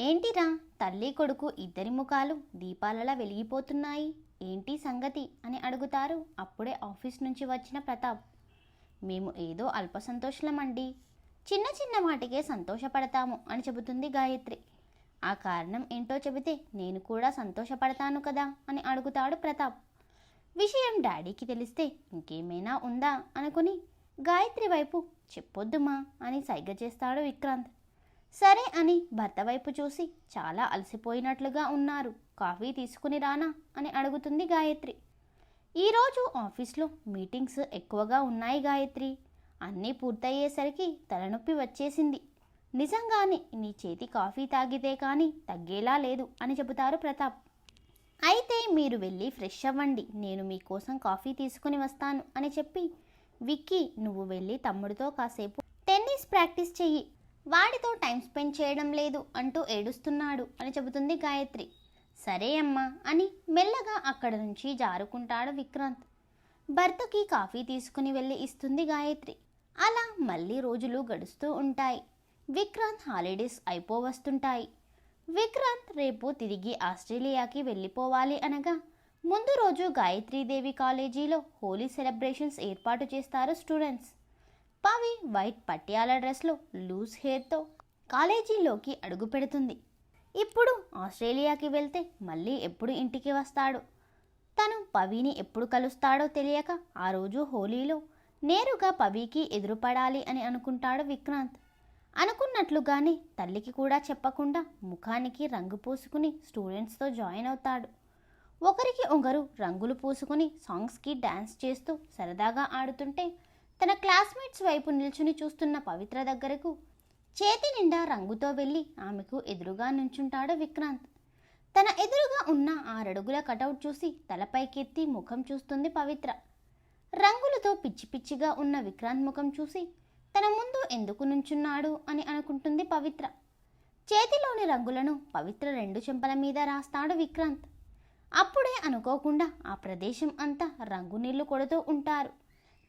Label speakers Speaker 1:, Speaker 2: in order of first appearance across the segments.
Speaker 1: ఏంటిరా తల్లి కొడుకు ఇద్దరి ముఖాలు దీపాలలా వెలిగిపోతున్నాయి, ఏంటి సంగతి అని అడుగుతారు అప్పుడే ఆఫీస్ నుంచి వచ్చిన ప్రతాప్. మేము ఏదో అల్ప సంతోషులమండి, చిన్న చిన్న వాటికే సంతోషపడతాము అని చెబుతుంది గాయత్రి. ఆ కారణం ఏంటో చెబితే నేను కూడా సంతోషపడతాను కదా అని అడుగుతాడు ప్రతాప్. విషయం డాడీకి తెలిస్తే ఇంకేమైనా ఉందా అనుకుని గాయత్రి వైపు చెప్పొద్దుమా అని సైగ చేస్తాడు విక్రాంత్. సరే అని భర్త వైపు చూసి చాలా అలసిపోయినట్లుగా ఉన్నారు, కాఫీ తీసుకుని రానా అని అడుగుతుంది గాయత్రి. ఈరోజు ఆఫీస్లో మీటింగ్స్ ఎక్కువగా ఉన్నాయి గాయత్రి, అన్నీ పూర్తయ్యేసరికి తలనొప్పి వచ్చేసింది. నిజంగానే నీ చేతి కాఫీ తాగితే కానీ తగ్గేలా లేదు అని చెబుతారు ప్రతాప్. అయితే మీరు వెళ్ళి ఫ్రెష్ అవ్వండి, నేను మీకోసం కాఫీ తీసుకుని వస్తాను అని చెప్పి విక్కీ నువ్వు వెళ్ళి తమ్ముడితో కాసేపు టెన్నిస్ ప్రాక్టీస్ చెయ్యి, వాడితో టైం స్పెండ్ చేయడం లేదు అంటూ ఏడుస్తున్నాడు అని చెబుతుంది గాయత్రి. సరే అమ్మా అని మెల్లగా అక్కడ నుంచి జారుకుంటాడు విక్రాంత్. భర్తకి కాఫీ తీసుకుని వెళ్ళి ఇస్తుంది గాయత్రి. అలా మళ్ళీ రోజులు గడుస్తూ ఉంటాయి. విక్రాంత్ హాలిడేస్ అయిపోవస్తుంటాయి. విక్రాంత్ రేపు తిరిగి ఆస్ట్రేలియాకి వెళ్ళిపోవాలి అనగా ముందు రోజు గాయత్రీదేవి కాలేజీలో హోలీ సెలబ్రేషన్స్ ఏర్పాటు చేస్తారు స్టూడెంట్స్. పవి వైట్ పట్యాల డ్రెస్లో లూజ్ హెయిర్తో కాలేజీలోకి అడుగు పెడుతుంది. ఇప్పుడు ఆస్ట్రేలియాకి వెళ్తే మళ్ళీ ఎప్పుడు ఇంటికి వస్తాడు, తను పవిని ఎప్పుడు కలుస్తాడో తెలియక ఆ రోజు హోలీలో నేరుగా పవికి ఎదురుపడాలి అని అనుకుంటాడు విక్రాంత్. అనుకున్నట్లుగానే తల్లికి కూడా చెప్పకుండా ముఖానికి రంగు పూసుకుని స్టూడెంట్స్తో జాయిన్ అవుతాడు. ఒకరికి ఒకరు రంగులు పూసుకుని సాంగ్స్కి డ్యాన్స్ చేస్తూ సరదాగా ఆడుతుంటే తన క్లాస్మేట్స్ వైపు నిల్చుని చూస్తున్న పవిత్ర దగ్గరకు చేతి నిండా రంగుతో వెళ్ళి ఆమెకు ఎదురుగా నుంచుంటాడు విక్రాంత్. తన ఎదురుగా ఉన్న 6 అడుగుల కటౌట్ చూసి తలపైకెత్తి ముఖం చూస్తుంది పవిత్ర. రంగులతో పిచ్చి పిచ్చిగా ఉన్న విక్రాంత్ ముఖం చూసి తన ముందు ఎందుకు నుంచున్నాడు అని అనుకుంటుంది పవిత్ర. చేతిలోని రంగులను పవిత్ర 2 చెంపల మీద రాస్తాడు విక్రాంత్. అప్పుడే అనుకోకుండా ఆ ప్రదేశం అంతా రంగు నీళ్లు కొడుతూ ఉంటారు.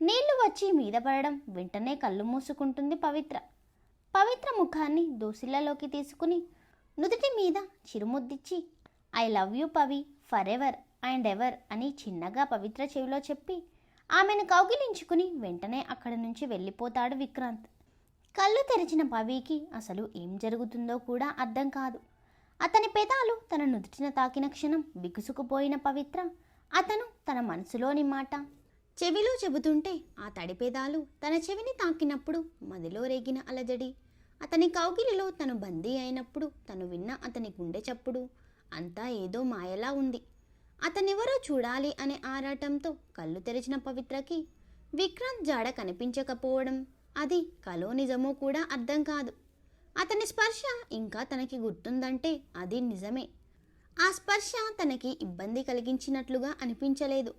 Speaker 1: నీళ్లు వచ్చి మీద పడడం వెంటనే కళ్ళు మూసుకుంటుంది పవిత్ర. పవిత్ర ముఖాన్ని దోసిళ్లలోకి తీసుకుని నుదుటి మీద చిరుముద్దిచ్చి I love you Pavi for ever and ever అని చిన్నగా పవిత్ర చెవిలో చెప్పి ఆమెను కౌగిలించుకుని వెంటనే అక్కడి నుంచి వెళ్ళిపోతాడు విక్రాంత్. కళ్ళు తెరిచిన పవికి అసలు ఏం జరుగుతుందో కూడా అర్థం కాదు. అతని పెదాలు తన నుదుటిన తాకిన క్షణం బిగుసుకుపోయిన పవిత్ర అతను తన మనసులోని మాట చెవిలో చెబుతుంటే ఆ తడి పెదాలు తన చెవిని తాకినప్పుడు మదిలో రేగిన అలజడి, అతని కౌగిలిలో తను బందీ అయినప్పుడు తను విన్న అతని గుండె చప్పుడు అంతా ఏదో మాయలా ఉంది. అతనెవరో చూడాలి అనే ఆరాటంతో కళ్ళు తెరిచిన పవిత్రకి విక్రాంత్ జాడ కనిపించకపోవడం అది కలో నిజమో కూడా అర్థం కాదు. అతని స్పర్శ ఇంకా తనకి గుర్తుందంటే అది నిజమే. ఆ స్పర్శ తనకి ఇబ్బంది కలిగించినట్లుగా అనిపించలేదు.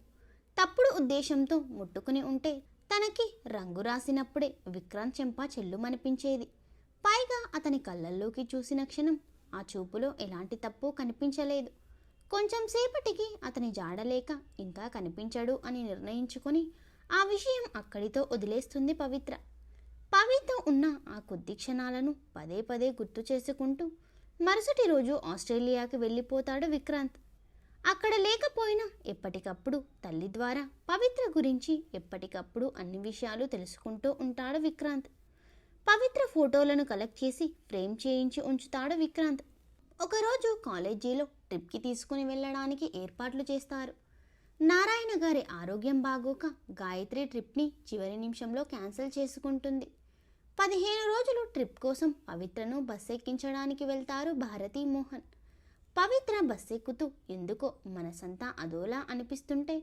Speaker 1: తప్పుడు ఉద్దేశంతో ముట్టుకుని ఉంటే తనకి రంగు రాసినప్పుడే విక్రాంత్ చెంప చెల్లుమనిపించేది. పైగా అతని కళ్ళల్లోకి చూసిన క్షణం ఆ చూపులో ఎలాంటి తప్పు కనిపించలేదు. కొంచెం సేపటికి అతని జాడలేక ఇంకా కనిపించడు అని నిర్ణయించుకొని ఆ విషయం అక్కడితో వదిలేస్తుంది పవిత్ర. పవితో ఉన్న ఆ కొద్ది క్షణాలను పదే పదే గుర్తు చేసుకుంటూ మరుసటి రోజు ఆస్ట్రేలియాకి వెళ్ళిపోతాడు విక్రాంత్. అక్కడ లేకపోయినా ఎప్పటికప్పుడు తల్లి ద్వారా పవిత్ర గురించి ఎప్పటికప్పుడు అన్ని విషయాలు తెలుసుకుంటూ ఉంటాడు విక్రాంత్. పవిత్ర ఫోటోలను కలెక్ట్ చేసి ఫ్రేమ్ చేయించి ఉంచుతాడు విక్రాంత్. ఒకరోజు కాలేజీలో ట్రిప్కి తీసుకుని వెళ్ళడానికి ఏర్పాట్లు చేస్తారు. నారాయణ గారి ఆరోగ్యం బాగోక గాయత్రి ట్రిప్ని చివరి నిమిషంలో క్యాన్సిల్ చేసుకుంటుంది. 15 రోజులు ట్రిప్ కోసం పవిత్రను బస్ ఎక్కించడానికి వెళ్తారు భారతి మోహన్. పవిత్ర బస్ ఎక్కుతూ ఎందుకో మనసంతా అదోలా అనిపిస్తుంటే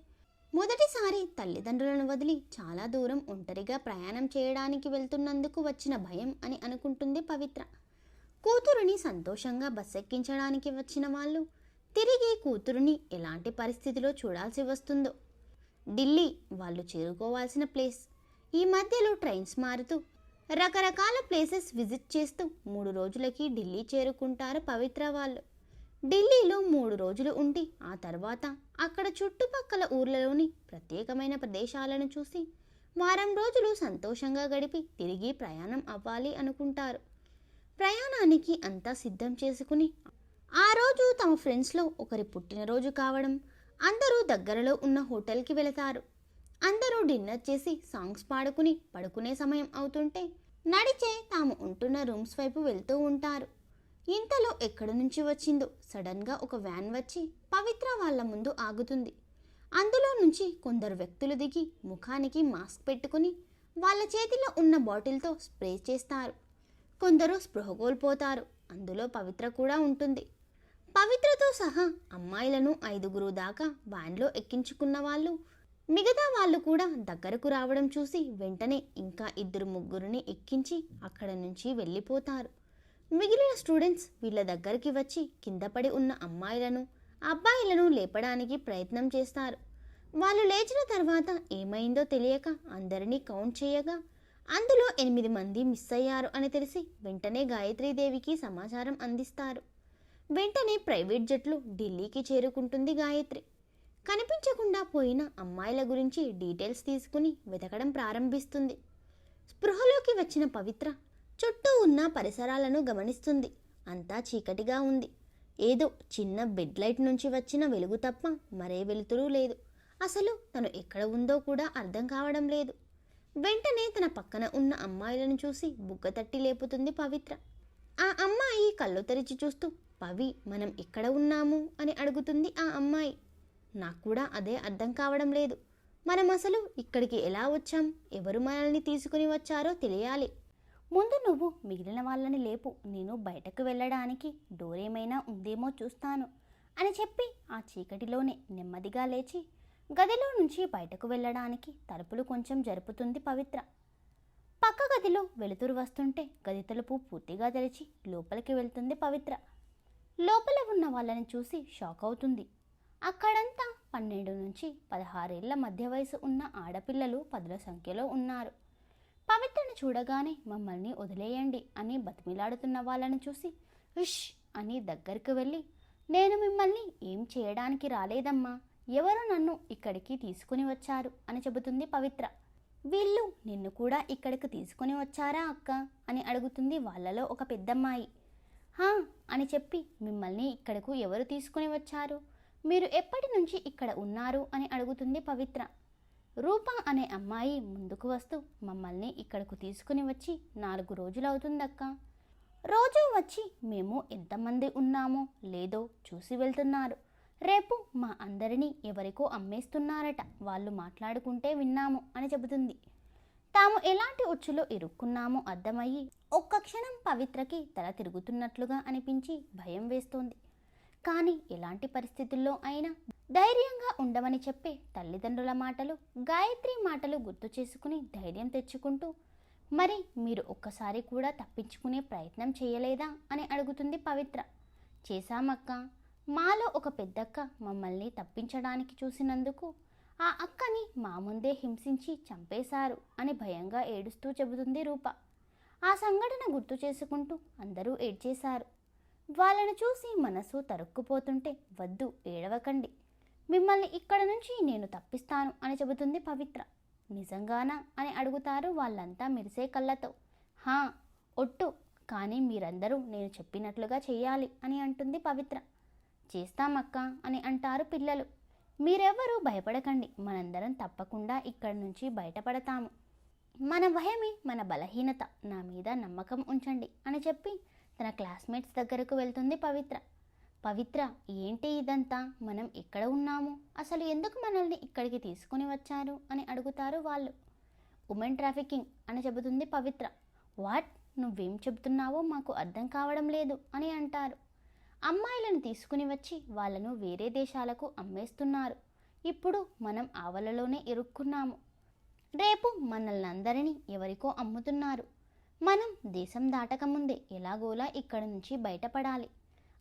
Speaker 1: మొదటిసారి తల్లిదండ్రులను వదిలి చాలా దూరం ఒంటరిగా ప్రయాణం చేయడానికి వెళ్తున్నందుకు వచ్చిన భయం అని అనుకుంటుంది పవిత్ర. కూతురుని సంతోషంగా బస్ ఎక్కించడానికి వచ్చిన వాళ్ళు తిరిగి కూతురుని ఎలాంటి పరిస్థితిలో చూడాల్సి వస్తుందో. ఢిల్లీ వాళ్ళు చేరుకోవాల్సిన ప్లేస్. ఈ మధ్యలో ట్రైన్స్ మారుతూ రకరకాల ప్లేసెస్ విజిట్ చేస్తూ 3 రోజులకి ఢిల్లీ చేరుకుంటారు పవిత్ర వాళ్ళు. ఢిల్లీలో 3 రోజులు ఉండి ఆ తర్వాత అక్కడ చుట్టుపక్కల ఊర్లలోని ప్రత్యేకమైన ప్రదేశాలను చూసి వారం రోజులు సంతోషంగా గడిపి తిరిగి ప్రయాణం అవ్వాలి అనుకుంటారు. ప్రయాణానికి అంతా సిద్ధం చేసుకుని ఆ రోజు తమ ఫ్రెండ్స్లో ఒకరి పుట్టినరోజు కావడం అందరూ దగ్గరలో ఉన్న హోటల్కి వెళతారు. అందరూ డిన్నర్ చేసి సాంగ్స్ పాడుకుని పడుకునే సమయం అవుతుంటే నడిచే తాము ఉంటున్న రూమ్స్ వైపు వెళ్తూ ఉంటారు. ఇంతలో ఎక్కడి నుంచి వచ్చిందో సడన్గా ఒక వ్యాన్ వచ్చి పవిత్ర వాళ్ళ ముందు ఆగుతుంది. అందులో నుంచి కొందరు వ్యక్తులు దిగి ముఖానికి మాస్క్ పెట్టుకుని వాళ్ళ చేతిలో ఉన్న బాటిల్తో స్ప్రే చేస్తారు. కొందరు స్పృహ కోల్పోతారు. అందులో పవిత్ర కూడా ఉంటుంది. పవిత్రతో సహా అమ్మాయిలను 5 దాకా వ్యాన్లో ఎక్కించుకున్న వాళ్ళు మిగతా వాళ్ళు కూడా దగ్గరకు రావడం చూసి వెంటనే ఇంకా 2-3 ఎక్కించి అక్కడ నుంచి వెళ్ళిపోతారు. మిగిలిన స్టూడెంట్స్ వీళ్ళ దగ్గరికి వచ్చి కింద పడి ఉన్న అమ్మాయిలను అబ్బాయిలను లేపడానికి ప్రయత్నం చేస్తారు. వాళ్ళు లేచిన తర్వాత ఏమైందో తెలియక అందరినీ కౌంట్ చేయగా అందులో 8 మంది మిస్ అయ్యారు అని తెలిసి వెంటనే గాయత్రీదేవికి సమాచారం అందిస్తారు. వెంటనే ప్రైవేట్ జట్లు ఢిల్లీకి చేరుకుంటుంది గాయత్రి. కనిపించకుండా పోయిన అమ్మాయిల గురించి డీటెయిల్స్ తీసుకుని వెతకడం ప్రారంభిస్తుంది. స్పృహలోకి వచ్చిన పవిత్ర చుట్టూ ఉన్న పరిసరాలను గమనిస్తుంది. అంతా చీకటిగా ఉంది. ఏదో చిన్న బెడ్ లైట్ నుంచి వచ్చిన వెలుగు తప్ప మరే వెలుతురు లేదు. అసలు తను ఎక్కడ ఉందో కూడా అర్థం కావడం లేదు. వెంటనే తన పక్కన ఉన్న అమ్మాయిలను చూసి బుగ్గ తట్టి లేపుతుంది పవిత్ర. ఆ అమ్మాయి కళ్ళు తెరిచి చూస్తూ పవి మనం ఎక్కడ ఉన్నాము అని అడుగుతుంది. ఆ అమ్మాయి నాకు కూడా అదే అర్థం కావడం లేదు. మనం అసలు ఇక్కడికి ఎలా వచ్చాం, ఎవరు మనల్ని తీసుకుని వచ్చారో తెలియాలి. ముందు నువ్వు మిగిలిన వాళ్ళని లేపు, నేను బయటకు వెళ్ళడానికి డోర్ ఏమైనా ఉందేమో చూస్తాను అని చెప్పి ఆ చీకటిలోనే నెమ్మదిగా లేచి గదిలో నుంచి బయటకు వెళ్ళడానికి తలుపులు కొంచెం జరుపుతుంది పవిత్ర. పక్క గదిలో వెలుతురు వస్తుంటే గది తలుపు పూర్తిగా తెరిచి లోపలికి వెళ్తుంది పవిత్ర. లోపల ఉన్న వాళ్ళని చూసి షాక్ అవుతుంది. అక్కడంతా 12 నుంచి 16 ఏళ్ల మధ్య వయసు ఉన్న ఆడపిల్లలు 10ల సంఖ్యలో ఉన్నారు. పవిత్రను చూడగానే మమ్మల్ని వదిలేయండి అని బతిమిలాడుతున్న వాళ్ళని చూసి ఉష్ అని దగ్గరికి వెళ్ళి నేను మిమ్మల్ని ఏం చేయడానికి రాలేదమ్మా, ఎవరు నన్ను ఇక్కడికి తీసుకుని వచ్చారు అని చెబుతుంది పవిత్ర. వీళ్ళు నిన్ను కూడా ఇక్కడికి తీసుకుని వచ్చారా అక్క అని అడుగుతుంది వాళ్ళలో ఒక పెద్దమ్మాయి. హా అని చెప్పి మిమ్మల్ని ఇక్కడకు ఎవరు తీసుకుని వచ్చారు, మీరు ఎప్పటి నుంచి ఇక్కడ ఉన్నారు అని అడుగుతుంది పవిత్ర. రూప అనే అమ్మాయి ముందుకు వస్తూ మమ్మల్ని ఇక్కడకు తీసుకుని వచ్చి 4 రోజులవుతుందక్క. రోజు వచ్చి మేము ఎంతమంది ఉన్నామో లేదో చూసి వెళ్తున్నారు. రేపు మా అందరినీ ఎవరికో అమ్మేస్తున్నారట, వాళ్ళు మాట్లాడుకుంటే విన్నాము అని చెబుతుంది. తాము ఎలాంటి ఉచ్చులో ఇరుక్కున్నామో అర్థమయ్యి ఒక్క క్షణం పవిత్రకి తల తిరుగుతున్నట్లుగా అనిపించి భయం వేస్తోంది. కానీ ఎలాంటి పరిస్థితుల్లో అయినా ధైర్యంగా ఉండమని చెప్పే తల్లిదండ్రుల మాటలు, గాయత్రి మాటలు గుర్తు చేసుకుని ధైర్యం తెచ్చుకుంటూ మరి మీరు ఒక్కసారి కూడా తప్పించుకునే ప్రయత్నం చేయలేదా అని అడుగుతుంది పవిత్ర. చేశామక్క, మాలో ఒక పెద్దక్క మమ్మల్ని తప్పించడానికి చూసినందుకు ఆ అక్కని మా ముందే హింసించి చంపేశారు అని భయంగా ఏడుస్తూ చెబుతుంది రూప. ఆ సంఘటన గుర్తు చేసుకుంటూ అందరూ ఏడ్చేశారు. వాళ్ళను చూసి మనసు తరుక్కుపోతుంటే వద్దు ఏడవకండి, మిమ్మల్ని ఇక్కడ నుంచి నేను తప్పిస్తాను అని చెబుతుంది పవిత్ర. నిజంగానా అని అడుగుతారు వాళ్ళంతా మెరిసే కళ్ళతో. హా ఒట్టు, కానీ మీరందరూ నేను చెప్పినట్లుగా చెయ్యాలి అని అంటుంది పవిత్ర. చేస్తామక్క అని అంటారు పిల్లలు. మీరెవ్వరూ భయపడకండి, మనందరం తప్పకుండా ఇక్కడి నుంచి బయటపడతాము. మన భయమే మన బలహీనత, నా మీద నమ్మకం ఉంచండి అని చెప్పి తన క్లాస్మేట్స్ దగ్గరకు వెళ్తుంది పవిత్ర. పవిత్ర ఏంటి ఇదంతా, మనం ఎక్కడ ఉన్నాము, అసలు ఎందుకు మనల్ని ఇక్కడికి తీసుకుని వచ్చారు అని అడుగుతారు వాళ్ళు. ఉమెన్ ట్రాఫికింగ్ అని చెబుతుంది పవిత్ర. వాట్, నువ్వేం చెబుతున్నావో మాకు అర్థం కావడం లేదు అని అంటారు. అమ్మాయిలను తీసుకుని వచ్చి వాళ్ళను వేరే దేశాలకు అమ్మేస్తున్నారు. ఇప్పుడు మనం ఆవలలోనే ఇరుక్కున్నాము. రేపు మనల్ని అందరినీ ఎవరికో అమ్ముతున్నారు. మనం దేశం దాటకముందే ఎలాగోలా ఇక్కడి నుంచి బయటపడాలి.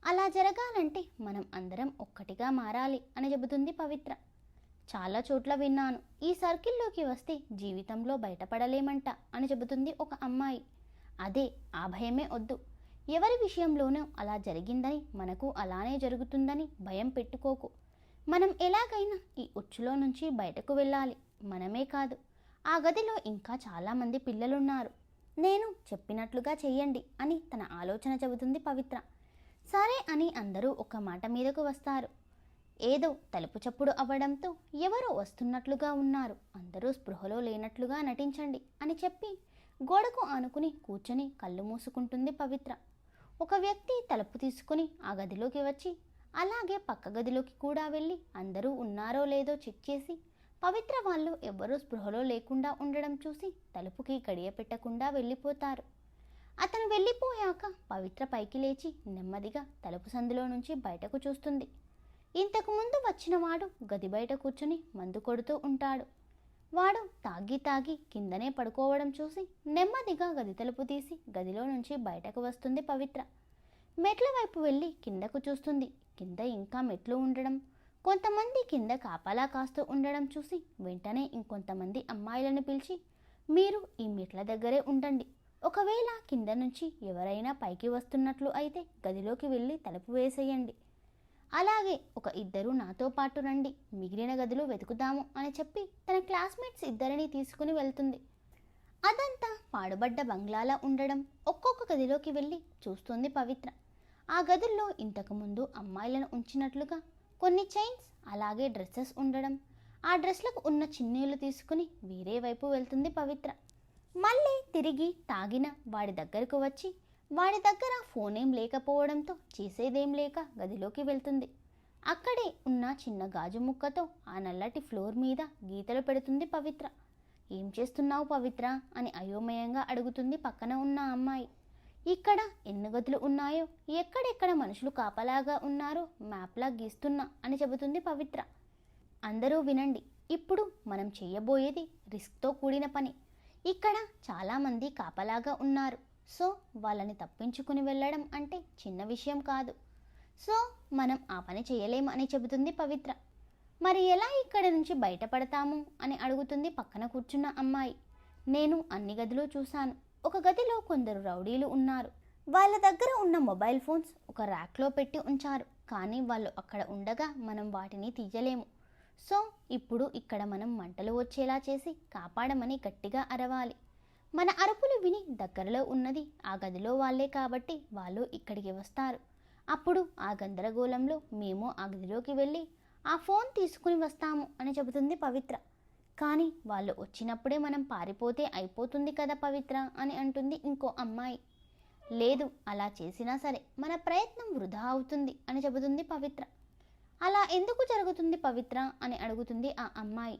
Speaker 1: అలా జరగాలంటే మనం అందరం ఒక్కటిగా మారాలి అని చెబుతుంది పవిత్ర. చాలా చోట్ల విన్నాను, ఈ సర్కిల్లోకి వస్తే జీవితంలో బయటపడలేమంట అని చెబుతుంది ఒక అమ్మాయి. అదే, ఆ భయమే వద్దు. ఎవరి విషయంలోనూ అలా జరిగిందని మనకు అలానే జరుగుతుందని భయం పెట్టుకోకు. మనం ఎలాగైనా ఈ ఉచ్చులో నుంచి బయటకు వెళ్ళాలి. మనమే కాదు, ఆ గదిలో ఇంకా చాలామంది పిల్లలున్నారు. నేను చెప్పినట్లుగా చెయ్యండి అని తన ఆలోచన చెబుతుంది పవిత్ర. సరే అని అందరూ ఒక మాట మీదకు వస్తారు. ఏదో తలుపు చప్పుడు అవ్వడంతో ఎవరో వస్తున్నట్లుగా ఉన్నారు, అందరూ స్పృహలో లేనట్లుగా నటించండి అని చెప్పి గోడకు ఆనుకుని కూర్చొని కళ్ళు మూసుకుంటుంది పవిత్ర. ఒక వ్యక్తి తలుపు తీసుకుని ఆ గదిలోకి వచ్చి అలాగే పక్క గదిలోకి కూడా వెళ్ళి అందరూ ఉన్నారో లేదో చెక్ చేసి పవిత్ర వాళ్ళు ఎవ్వరూ స్పృహలో లేకుండా ఉండడం చూసి తలుపుకి గడియ పెట్టకుండా వెళ్ళిపోతారు. అతను వెళ్ళిపోయాక పవిత్ర పైకి లేచి నెమ్మదిగా తలుపు సందులో నుంచి బయటకు చూస్తుంది. ఇంతకు ముందు వచ్చిన వాడు గది బయట కూర్చుని మందు కొడుతూ ఉంటాడు. వాడు తాగి కిందనే పడుకోవడం చూసి నెమ్మదిగా గది తలుపు తీసి గదిలో నుంచి బయటకు వస్తుంది పవిత్ర. మెట్ల వైపు వెళ్ళి కిందకు చూస్తుంది. కింద ఇంకా మెట్లు ఉండడం, కొంతమంది కింద కాపలా కాస్తూ ఉండడం చూసి వెంటనే ఇంకొంతమంది అమ్మాయిలను పిలిచి, మీరు ఈ మెట్ల దగ్గరే ఉండండి, ఒకవేళ కింద నుంచి ఎవరైనా పైకి వస్తున్నట్లు అయితే గదిలోకి వెళ్ళి తలుపు వేసేయండి, అలాగే ఒక ఇద్దరు నాతో పాటు రండి, మిగిలిన గదులు వెతుకుదాము అని చెప్పి తన క్లాస్మేట్స్ ఇద్దరిని తీసుకుని వెళ్తుంది. అదంతా పాడుబడ్డ బంగ్లాలా ఉండడం ఒక్కొక్క గదిలోకి వెళ్ళి చూస్తుంది పవిత్ర. ఆ గదుల్లో ఇంతకుముందు అమ్మాయిలను ఉంచినట్లుగా కొన్ని చైన్స్ అలాగే డ్రెస్సెస్ ఉండడం, ఆ డ్రెస్లకు ఉన్న చిన్నీళ్ళు తీసుకుని వేరే వైపు వెళ్తుంది పవిత్ర. మళ్ళీ తిరిగి తాగిన వాడి దగ్గరకు వచ్చి వాడి దగ్గర ఫోన్ ఏం లేకపోవడంతో చేసేదేం లేక గదిలోకి వెళ్తుంది. అక్కడే ఉన్న చిన్న గాజు ముక్కతో ఆ నల్లటి ఫ్లోర్ మీద గీతలు పెడుతుంది పవిత్ర. ఏం చేస్తున్నావు పవిత్ర అని అయోమయంగా అడుగుతుంది పక్కన ఉన్న అమ్మాయి. ఇక్కడ ఎన్ని గదులు ఉన్నాయో, ఎక్కడెక్కడ మనుషులు కాపలాగా ఉన్నారో మ్యాప్లా గీస్తున్నా అని చెబుతుంది పవిత్ర. అందరూ వినండి, ఇప్పుడు మనం చేయబోయేది రిస్క్తో కూడిన పని. ఇక్కడ చాలామంది కాపలాగా ఉన్నారు, సో వాళ్ళని తప్పించుకుని వెళ్ళడం అంటే చిన్న విషయం కాదు. సో మనం ఆ పని చేయలేము అని చెబుతుంది పవిత్ర. మరి ఎలా ఇక్కడ నుంచి బయటపడతాము అని అడుగుతుంది పక్కన కూర్చున్న అమ్మాయి. నేను అన్ని గదులు చూశాను. ఒక గదిలో కొందరు రౌడీలు ఉన్నారు. వాళ్ళ దగ్గర ఉన్న మొబైల్ ఫోన్స్ ఒక ర్యాక్లో పెట్టి ఉంచారు, కానీ వాళ్ళు అక్కడ ఉండగా మనం వాటిని తీయలేము. సో ఇప్పుడు ఇక్కడ మనం మంటలు వచ్చేలా చేసి కాపాడమని గట్టిగా అరవాలి. మన అరుపులు విని దగ్గరలో ఉన్నది ఆ గదిలో వాళ్ళే కాబట్టి వాళ్ళు ఇక్కడికి వస్తారు. అప్పుడు ఆ గందరగోళంలో మేము ఆ గదిలోకి వెళ్ళి ఆ ఫోన్ తీసుకుని వస్తాము అని చెబుతుంది పవిత్ర. కానీ వాళ్ళు వచ్చినప్పుడే మనం పారిపోతే అయిపోతుంది కదా పవిత్ర అని అంటుంది ఇంకో అమ్మాయి. లేదు, అలా చేసినా సరే మన ప్రయత్నం వృధా అవుతుంది అని చెబుతుంది పవిత్ర. అలా ఎందుకు జరుగుతుంది పవిత్ర అని అడుగుతుంది ఆ అమ్మాయి.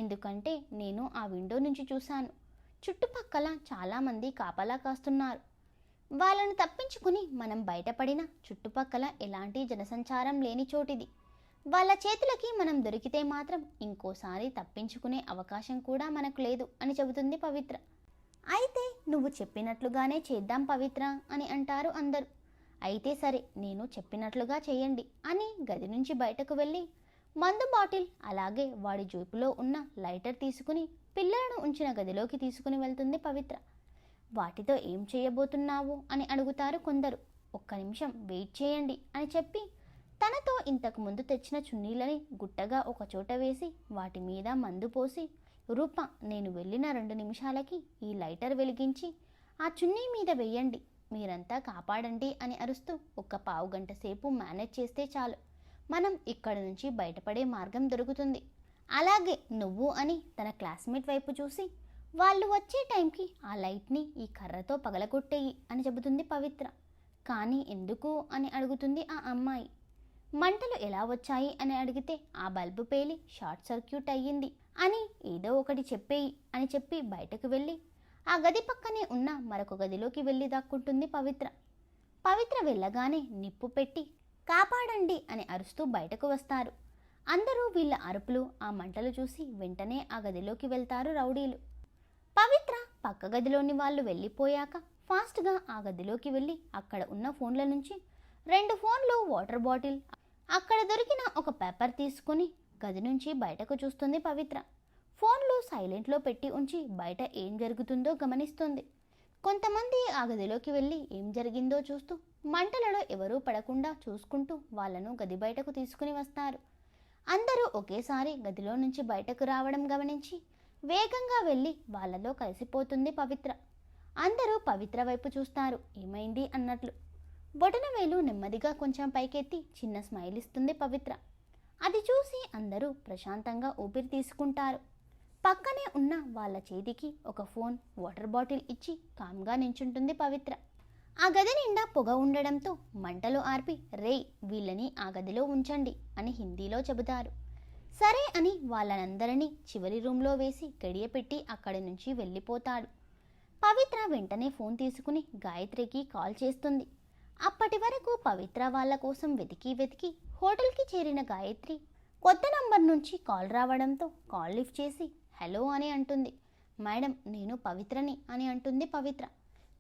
Speaker 1: ఎందుకంటే నేను ఆ విండో నుంచి చూశాను. చుట్టుపక్కల చాలామంది కాపలా కాస్తున్నారు. వాళ్ళని తప్పించుకుని మనం బయటపడిన చుట్టుపక్కల ఎలాంటి జనసంచారం లేని చోటిది. వాళ్ళ చేతులకి మనం దొరికితే మాత్రం ఇంకోసారి తప్పించుకునే అవకాశం కూడా మనకు లేదు అని చెబుతుంది పవిత్ర. అయితే నువ్వు చెప్పినట్లుగానే చేద్దాం పవిత్ర అని అంటారు అందరూ. అయితే సరే, నేను చెప్పినట్లుగా చేయండి అని గది నుంచి బయటకు వెళ్ళి మందు బాటిల్ అలాగే వాడి జేబులో ఉన్న లైటర్ తీసుకుని పిల్లలను ఉంచిన గదిలోకి తీసుకుని వెళ్తుంది పవిత్ర. వాటితో ఏం చేయబోతున్నావు అని అడుగుతారు కొందరు. ఒక్క నిమిషం వెయిట్ చేయండి అని చెప్పి తనతో ఇంతకు ముందు తెచ్చిన చున్నీలని గుట్టగా ఒక చోట వేసి వాటి మీద మందు పోసి, రూప, నేను వెళ్ళిన 2 నిమిషాలకి ఈ లైటర్ వెలిగించి ఆ చున్నీ మీద వెయ్యండి, మీరంతా కాపాడండి అని అరుస్తూ ఒక పావు గంట సేపు మేనేజ్ చేస్తే చాలు, మనం ఇక్కడ నుంచి బయటపడే మార్గం దొరుకుతుంది. అలాగే నువ్వు అని తన క్లాస్మేట్ వైపు చూసి, వాళ్ళు వచ్చే టైంకి ఆ లైట్ని ఈ కర్రతో పగలగొట్టేయి అని చెబుతుంది పవిత్ర. కానీ ఎందుకు అని అడుగుతుంది ఆ అమ్మాయి. మంటలు ఎలా వచ్చాయి అని అడిగితే ఆ బల్బు పేలి షార్ట్ సర్క్యూట్ అయ్యింది అని ఏదో ఒకటి చెప్పేయి అని చెప్పి బయటకు వెళ్ళి ఆ గది పక్కనే ఉన్న మరొక గదిలోకి వెళ్ళి దాక్కుంటుంది పవిత్ర. పవిత్ర వెళ్ళగానే నిప్పు పెట్టి కాపాడండి అని అరుస్తూ బయటకు వస్తారు. అందరూ వీళ్ళ అరుపులు ఆ మంటలు చూసి వెంటనే ఆ గదిలోకి వెళ్తారు రౌడీలు. పవిత్ర పక్క గదిలోని వాళ్ళు వెళ్ళిపోయాక ఫాస్ట్గా ఆ గదిలోకి వెళ్ళి అక్కడ ఉన్న ఫోన్ల నుంచి 2 ఫోన్లు, వాటర్ బాటిల్, అక్కడ దొరికిన ఒక పేపర్ తీసుకుని గది నుంచి బయటకు చూస్తుంది పవిత్ర. ఫోన్లు సైలెంట్లో పెట్టి ఉంచి బయట ఏం జరుగుతుందో గమనిస్తుంది. కొంతమంది ఆ గదిలోకి వెళ్ళి ఏం జరిగిందో చూస్తూ మంటలలో ఎవరూ పడకుండా చూసుకుంటూ వాళ్ళను గది బయటకు తీసుకుని వస్తారు. అందరూ ఒకేసారి గదిలో నుంచి బయటకు రావడం గమనించి వేగంగా వెళ్ళి వాళ్ళలో కలిసిపోతుంది పవిత్ర. అందరూ పవిత్ర వైపు చూస్తారు, ఏమైంది అన్నట్లు. బొటనవేలు నెమ్మదిగా కొంచెం పైకెత్తి చిన్న స్మైల్ ఇస్తుంది పవిత్ర. అది చూసి అందరూ ప్రశాంతంగా ఊపిరి తీసుకుంటారు. పక్కనే ఉన్న వాళ్ళ చేతికి ఒక ఫోన్, వాటర్ బాటిల్ ఇచ్చి కామ్గా నించుంటుంది పవిత్ర. ఆ గది నిండా పొగ ఉండడంతో మంటలు ఆర్పి రేయ్ వీళ్ళని ఆ గదిలో ఉంచండి అని హిందీలో చెబుతారు. సరే అని వాళ్ళనందరినీ చివరి రూమ్లో వేసి గడియపెట్టి అక్కడి నుంచి వెళ్ళిపోతాడు. పవిత్ర వెంటనే ఫోన్ తీసుకుని గాయత్రికి కాల్ చేస్తుంది. అప్పటి వరకు పవిత్ర వాళ్ళ కోసం వెతికి హోటల్కి చేరిన గాయత్రి కొత్త నంబర్ నుంచి కాల్ రావడంతో కాల్ లిఫ్ట్ చేసి హలో అని అంటుంది. మేడం నేను పవిత్రని అని అంటుంది పవిత్ర.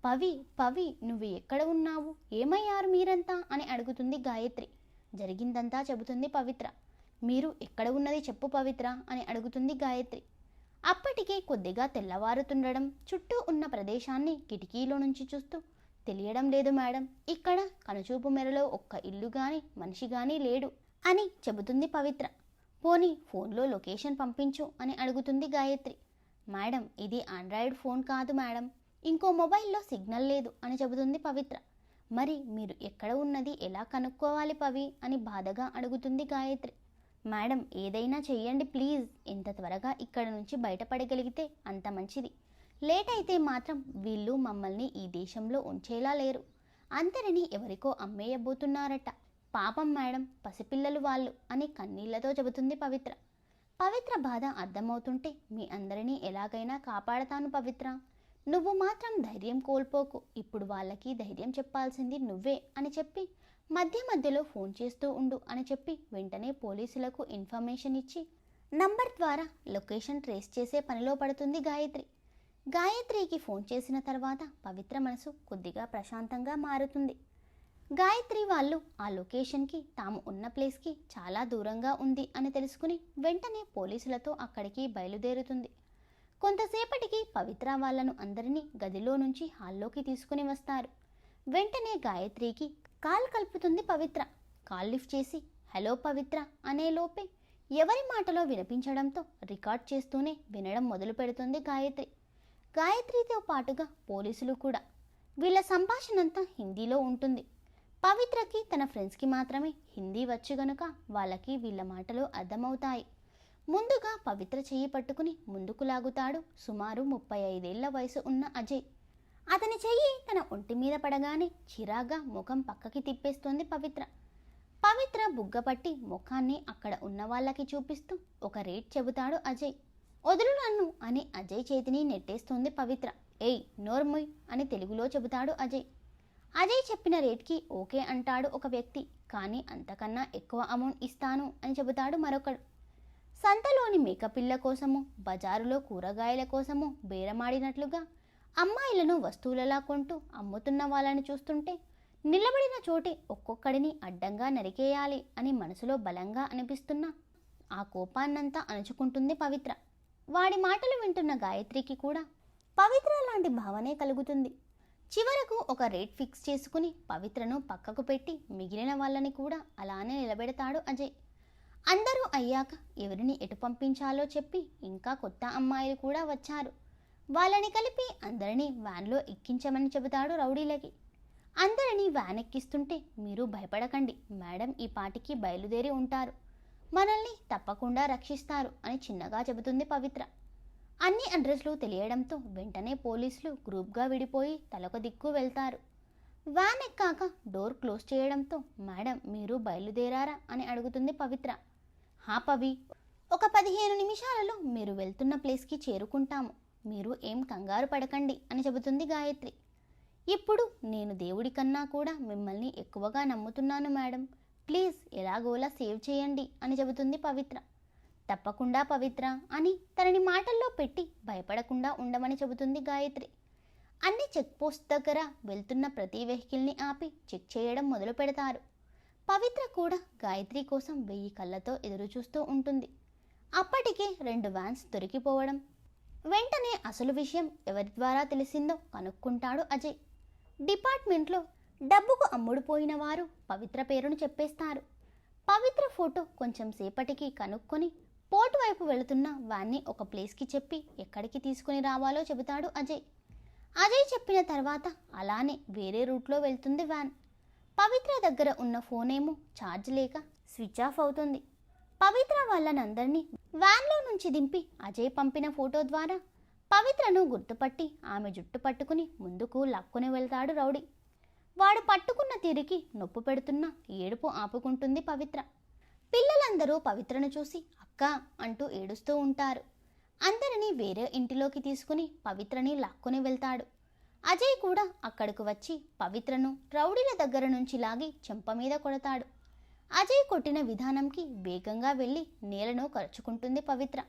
Speaker 1: పవి నువ్వు ఎక్కడ ఉన్నావు, ఏమయ్యారు మీరంతా అని అడుగుతుంది గాయత్రి. జరిగిందంతా చెబుతుంది పవిత్ర. మీరు ఎక్కడ ఉన్నది చెప్పు పవిత్ర అని అడుగుతుంది గాయత్రి. అప్పటికే కొద్దిగా తెల్లవారుతుండడం, చుట్టూ ఉన్న ప్రదేశాన్ని కిటికీలో నుంచి చూస్తూ తెలియడం లేదు మేడం, ఇక్కడ కనుచూపు మేరలో ఒక్క ఇల్లు గాని మనిషి గాని లేడు అని చెబుతుంది పవిత్ర. పోనీ ఫోన్లో లొకేషన్ పంపించు అని అడుగుతుంది గాయత్రి. మేడం ఇది ఆండ్రాయిడ్ ఫోన్ కాదు మేడం, ఇంకో మొబైల్లో సిగ్నల్ లేదు అని చెబుతుంది పవిత్ర. మరి మీరు ఎక్కడ ఉన్నది ఎలా కనుక్కోవాలి పవి అని బాధగా అడుగుతుంది గాయత్రి. మేడం ఏదైనా చెయ్యండి ప్లీజ్, ఎంత త్వరగా ఇక్కడ నుంచి బయటపడగలిగితే అంత మంచిది. లేట్ అయితే మాత్రం వీళ్ళు మమ్మల్ని ఈ దేశంలో ఉంచేలా లేరు, అందరినీ ఎవరికో అమ్మేయబోతున్నారట. పాపం మేడం, పసిపిల్లలు వాళ్ళు అని కన్నీళ్లతో చెబుతుంది పవిత్ర. పవిత్ర బాధ అర్థమవుతుంటే మీ అందరినీ ఎలాగైనా కాపాడతాను పవిత్ర, నువ్వు మాత్రం ధైర్యం కోల్పోకు, ఇప్పుడు వాళ్ళకి ధైర్యం చెప్పాల్సింది నువ్వే అని చెప్పి మధ్యలో ఫోన్ చేస్తూ ఉండు అని చెప్పి వెంటనే పోలీసులకు ఇన్ఫర్మేషన్ ఇచ్చి నంబర్ ద్వారా లొకేషన్ ట్రేస్ చేసే పనిలో పడుతుంది గాయత్రి. గాయత్రికి ఫోన్ చేసిన తర్వాత పవిత్ర మనసు కొద్దిగా ప్రశాంతంగా మారుతుంది. గాయత్రి వాళ్ళు ఆ లొకేషన్కి తాము ఉన్న ప్లేస్కి చాలా దూరంగా ఉంది అని తెలుసుకుని వెంటనే పోలీసులతో అక్కడికి బయలుదేరుతుంది. కొంతసేపటికి పవిత్ర వాళ్ళను అందరినీ గదిలో నుంచి హాల్లోకి తీసుకుని వస్తారు. వెంటనే గాయత్రికి కాల్ కలుపుతుంది పవిత్ర. కాల్ లిఫ్ట్ చేసి హలో పవిత్ర అనే లోపే ఎవరి మాటలో వినిపించడంతో రికార్డ్ చేస్తూనే వినడం మొదలు పెడుతుంది గాయత్రి. గాయత్రితో పాటుగా పోలీసులు కూడా. వీళ్ళ సంభాషణంతా హిందీలో ఉంటుంది. పవిత్రకి తన ఫ్రెండ్స్కి మాత్రమే హిందీ వచ్చు గనుక వాళ్ళకి వీళ్ళ మాటలు అర్థమవుతాయి. ముందుగా పవిత్ర చెయ్యి పట్టుకుని ముందుకు లాగుతాడు సుమారు 35 ఏళ్ల వయసు ఉన్న అజయ్. అతని చెయ్యి తన ఒంటి మీద పడగానే చిరాగ్గా ముఖం పక్కకి తిప్పేస్తోంది పవిత్ర. పవిత్ర బుగ్గపట్టి ముఖాన్ని అక్కడ ఉన్న వాళ్ళకి చూపిస్తూ ఒక రేట్ చెబుతాడు అజయ్. వదులు నన్ను అని అజయ్ చేతిని నెట్టేస్తోంది పవిత్ర. ఏయ్ నోర్ముయ్ అని తెలుగులో చెబుతాడు అజయ్. అజయ్ చెప్పిన రేట్కి ఓకే అంటాడు ఒక వ్యక్తి. కానీ అంతకన్నా ఎక్కువ అమౌంట్ ఇస్తాను అని చెబుతాడు మరొకడు. సంతలోని మేకపిల్ల కోసము, బజారులో కూరగాయల కోసము బేరమాడినట్లుగా అమ్మాయిలను వస్తువులలా కొంటూ అమ్ముతున్న వాళ్ళని చూస్తుంటే నిలబడిన చోటే ఒక్కొక్కడిని అడ్డంగా నరికేయాలి అని మనసులో బలంగా అనిపిస్తున్నా ఆ కోపాన్నంతా అణుచుకుంటుంది పవిత్ర. వాడి మాటలు వింటున్న గాయత్రికి కూడా పవిత్ర లాంటి భావనే కలుగుతుంది. చివరకు ఒక రేట్ ఫిక్స్ చేసుకుని పవిత్రను పక్కకు పెట్టి మిగిలిన వాళ్ళని కూడా అలానే నిలబెడతాడు అజయ్. అందరూ అయ్యాక ఎవరిని ఎటు పంపించాలో చెప్పి ఇంకా కొత్త అమ్మాయిలు కూడా వచ్చారు. వాళ్ళని కలిపి అందరినీ వ్యాన్లో ఎక్కించమని చెబుతాడు రౌడీలకి. అందరినీ వ్యాన్ ఎక్కిస్తుంటే మీరు భయపడకండి మేడం, ఈ పాటికి బయలుదేరి ఉంటారు, మనల్ని తప్పకుండా రక్షిస్తారు అని చిన్నగా చెబుతుంది పవిత్ర. అన్ని అడ్రస్లు తెలియడంతో వెంటనే పోలీసులు గ్రూప్గా విడిపోయి తలొక దిక్కు వెళ్తారు. వ్యాన్ ఎక్కాక డోర్ క్లోజ్ చేయడంతో మేడం మీరు బయలుదేరారా అని అడుగుతుంది పవిత్ర. హా పవి, ఒక 15 నిమిషాలలో మీరు వెళ్తున్న ప్లేస్కి చేరుకుంటాము, మీరు ఏం కంగారు పడకండి అని చెబుతుంది గాయత్రి. ఇప్పుడు నేను దేవుడి కన్నా కూడా మిమ్మల్ని ఎక్కువగా నమ్ముతున్నాను మేడం, ప్లీజ్ ఎలాగోలా సేవ్ చేయండి అని చెబుతుంది పవిత్ర. తప్పకుండా పవిత్ర అని తనని మాటల్లో పెట్టి భయపడకుండా ఉండమని చెబుతుంది గాయత్రి. అన్ని చెక్ పోస్ట్ దగ్గర వెళ్తున్న ప్రతి వెహికల్ని ఆపి చెక్ చేయడం మొదలు పెడతారు. పవిత్ర కూడా గాయత్రి కోసం 1000 కళ్ళతో ఎదురు చూస్తూ ఉంటుంది. అప్పటికే 2 వ్యాన్స్ దొరికిపోవడం, వెంటనే అసలు విషయం ఎవరి ద్వారా తెలిసిందో కనుక్కుంటాడు అజయ్. డిపార్ట్మెంట్లో డబ్బుకు అమ్ముడుపోయిన వారు పవిత్ర పేరును చెప్పేస్తారు. పవిత్ర ఫోటో కొంచెం సేపటికి కనుక్కొని పోర్టు వైపు వెళుతున్న వ్యాన్ని ఒక ప్లేస్కి చెప్పి ఎక్కడికి తీసుకుని రావాలో చెబుతాడు అజయ్. అజయ్ చెప్పిన తర్వాత అలానే వేరే రూట్లో వెళ్తుంది వ్యాన్. పవిత్ర దగ్గర ఉన్న ఫోన్ ఏమో ఛార్జ్ లేక స్విచ్ ఆఫ్ అవుతుంది. పవిత్ర వాళ్ళనందరినీ వ్యాన్లో నుంచి దింపి అజయ్ పంపిన ఫోటో ద్వారా పవిత్రను గుర్తుపట్టి ఆమె జుట్టు పట్టుకుని ముందుకు లాక్కుని వెళ్తాడు రౌడీ. వాడు పట్టుకున్న తీరికి నొప్పి పెడుతున్న ఏడుపు ఆపుకుంటుంది పవిత్ర. పిల్లలందరూ పవిత్రను చూసి అక్క అంటూ ఏడుస్తూ ఉంటారు. అందరినీ వేరే ఇంటిలోకి తీసుకుని పవిత్రని లాక్కుని వెళ్తాడు. అజయ్ కూడా అక్కడకు వచ్చి పవిత్రను రౌడీల దగ్గర నుంచి లాగి చెంప మీద కొడతాడు. అజయ్ కొట్టిన విధానంకి వేగంగా వెళ్ళి నేలను కరుచుకుంటుంది పవిత్ర.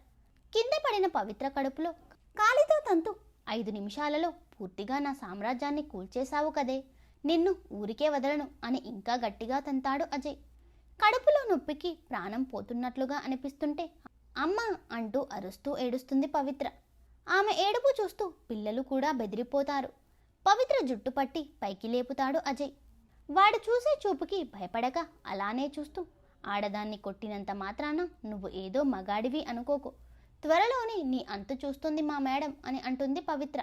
Speaker 1: కింద పడిన పవిత్ర కడుపులో కాలితో తంతు 5 నిమిషాలలో పూర్తిగా నా సామ్రాజ్యాన్ని కూల్చేశావు కదే, నిన్ను ఊరికే వదలను అని ఇంకా గట్టిగా తంతాడు అజయ్. కడుపులో నొప్పికి ప్రాణం పోతున్నట్లుగా అనిపిస్తుంటే అమ్మా అంటూ అరుస్తూ ఏడుస్తుంది పవిత్ర. ఆమె ఏడుపు చూస్తూ పిల్లలు కూడా బెదిరిపోతారు. పవిత్ర జుట్టు పట్టి పైకి లేపుతాడు అజయ్. వాడు చూసే చూపుకి భయపడక అలానే చూస్తూ, ఆడదాన్ని కొట్టినంత మాత్రాన నువ్వు ఏదో మగాడివి అనుకోకు, త్వరలోనే నీ అంతు చూస్తుంది మా మేడం అని అంటుంది పవిత్ర.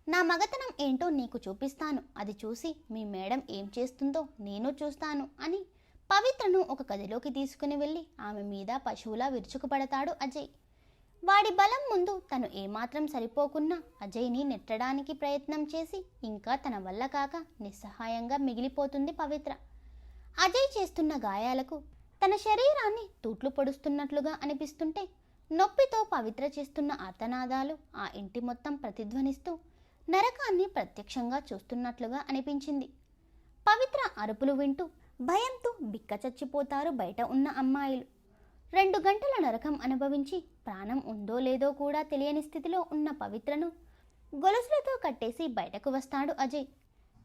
Speaker 1: నా మగతనం ఏంటో నీకు చూపిస్తాను, అది చూసి మీ మేడం ఏం చేస్తుందో నేను చూస్తాను అని పవిత్రను ఒక గదిలోకి తీసుకుని వెళ్ళి ఆమె మీద పశువులా విరుచుకుపడతాడు అజయ్. వాడి బలం ముందు తను ఏమాత్రం సరిపోకున్నా అజయ్ని నెట్టడానికి ప్రయత్నం చేసి ఇంకా తన వల్ల కాక నిస్సహాయంగా మిగిలిపోతుంది పవిత్ర. అజయ్ చేస్తున్న గాయాలకు తన శరీరాన్ని తూట్లు పొడుస్తున్నట్లుగా అనిపిస్తుంటే నొప్పితో పవిత్ర చేస్తున్న ఆర్తనాదాలు ఆ ఇంటి మొత్తం ప్రతిధ్వనిస్తూ నరకాన్ని ప్రత్యక్షంగా చూస్తున్నట్లుగా అనిపించింది. పవిత్ర అరుపులు వింటూ భయంతో బిక్కచచ్చిపోతారు బయట ఉన్న అమ్మాయిలు. 2 గంటల నరకం అనుభవించి ప్రాణం ఉందో లేదో కూడా తెలియని స్థితిలో ఉన్న పవిత్రను గొలుసులతో కట్టేసి బయటకు వస్తాడు అజయ్.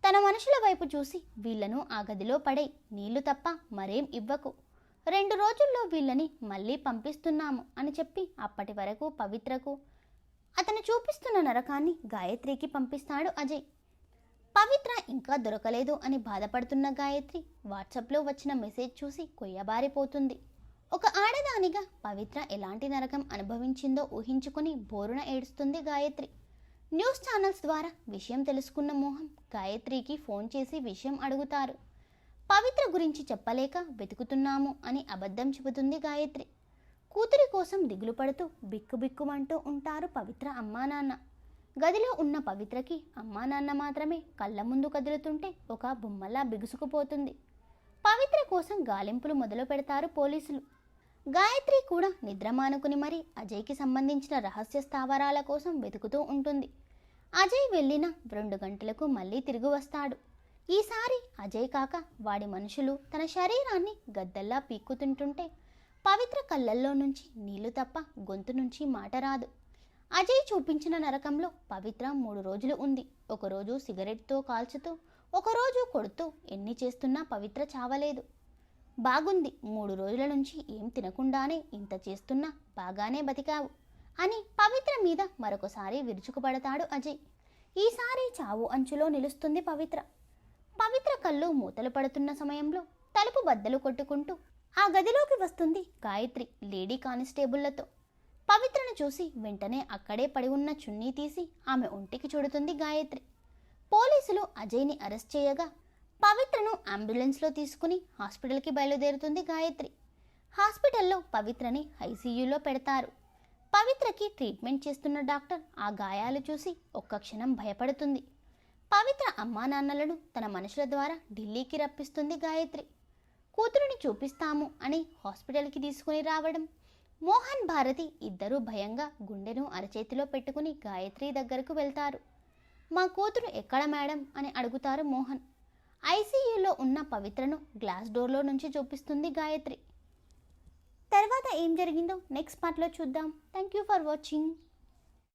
Speaker 1: తన మనుషుల వైపు చూసి, వీళ్లను ఆ గదిలో పడే, నీళ్లు తప్ప మరేం ఇవ్వకు, 2 రోజుల్లో వీళ్ళని మళ్ళీ పంపిస్తున్నాము అని చెప్పి అప్పటి వరకు పవిత్రకు అతను చూపిస్తున్న నరకాన్ని గాయత్రికి పంపిస్తాడు అజయ్. పవిత్ర ఇంకా దొరకలేదు అని బాధపడుతున్న గాయత్రి వాట్సాప్లో వచ్చిన మెసేజ్ చూసి కొయ్యబారిపోతుంది. ఒక ఆడదానిగా పవిత్ర ఎలాంటి నరకం అనుభవించిందో ఊహించుకుని బోరున ఏడుస్తుంది గాయత్రి. న్యూస్ ఛానల్స్ ద్వారా విషయం తెలుసుకున్న మోహన్ గాయత్రికి ఫోన్ చేసి విషయం అడుగుతారు. పవిత్ర గురించి చెప్పలేక వెతుకుతున్నాము అని అబద్ధం చెబుతుంది గాయత్రి. కూతురి కోసం దిగులు పడుతూ బిక్కుబిక్కుమంటూ ఉంటారు పవిత్ర అమ్మా నాన్న. గదిలో ఉన్న పవిత్రకి అమ్మా నాన్న మాత్రమే కళ్ళ ముందు కదులుతుంటే ఒక బొమ్మలా బిగుసుకుపోతుంది. పవిత్ర కోసం గాలింపులు మొదలు పెడతారు పోలీసులు. గాయత్రి కూడా నిద్రమానుకుని మరీ అజయ్కి సంబంధించిన రహస్య స్థావరాల కోసం వెతుకుతూ ఉంటుంది. అజయ్ వెళ్ళిన 2 గంటలకు మళ్ళీ తిరిగి వస్తాడు. ఈసారి అజయ్ కాక వాడి మనుషులు తన శరీరాన్ని గద్దల్లా పీక్కుతుంటుంటే పవిత్ర కళ్ళల్లో నుంచి నీళ్లు తప్ప గొంతు నుంచి మాట రాదు. అజయ్ చూపించిన నరకంలో పవిత్ర 3 రోజులు ఉంది. ఒకరోజు సిగరెట్తో కాల్చుతూ, ఒకరోజు కొడుతూ ఎన్ని చేస్తున్నా పవిత్ర చావలేదు. బాగుంది, 3 రోజుల నుంచి ఏం తినకుండానే ఇంత చేస్తున్నా బాగానే బతికావు అని పవిత్ర మీద మరొకసారి విరుచుకుపడతాడు అజయ్. ఈసారి చావు అంచులో నిలుస్తుంది పవిత్ర. పవిత్ర కళ్ళు మూతలు పడుతున్న సమయంలో తలుపు బద్దలు కొట్టుకుంటూ ఆ గదిలోకి వస్తుంది గాయత్రి లేడీ కానిస్టేబుళ్లతో. పవిత్రను చూసి వెంటనే అక్కడే పడి ఉన్న చున్నీ తీసి ఆమె ఒంటికి చుడుతుంది గాయత్రి. పోలీసులు అజయ్ని అరెస్ట్ చేయగా పవిత్రను అంబులెన్స్లో తీసుకుని హాస్పిటల్కి బయలుదేరుతుంది గాయత్రి. హాస్పిటల్లో పవిత్రని ఐసీయూలో పెడతారు. పవిత్రకి ట్రీట్మెంట్ చేస్తున్న డాక్టర్ ఆ గాయాలు చూసి ఒక్క క్షణం భయపడుతుంది. పవిత్ర అమ్మా నాన్నలను తన మనుషుల ద్వారా ఢిల్లీకి రప్పిస్తుంది గాయత్రి. కూతురుని చూపిస్తాము అని హాస్పిటల్కి తీసుకుని రావడం, మోహన్ భారతి ఇద్దరూ భయంగా గుండెను అరచేతిలో పెట్టుకుని గాయత్రి దగ్గరకు వెళ్తారు. మా కూతురు ఎక్కడ మేడం అని అడుగుతారు మోహన్. ఐసీయూలో ఉన్న పవిత్రను గ్లాస్ డోర్లో నుంచి చూపిస్తుంది గాయత్రి. తర్వాత ఏం జరిగిందో నెక్స్ట్ పార్ట్లో చూద్దాం. Thank you for watching.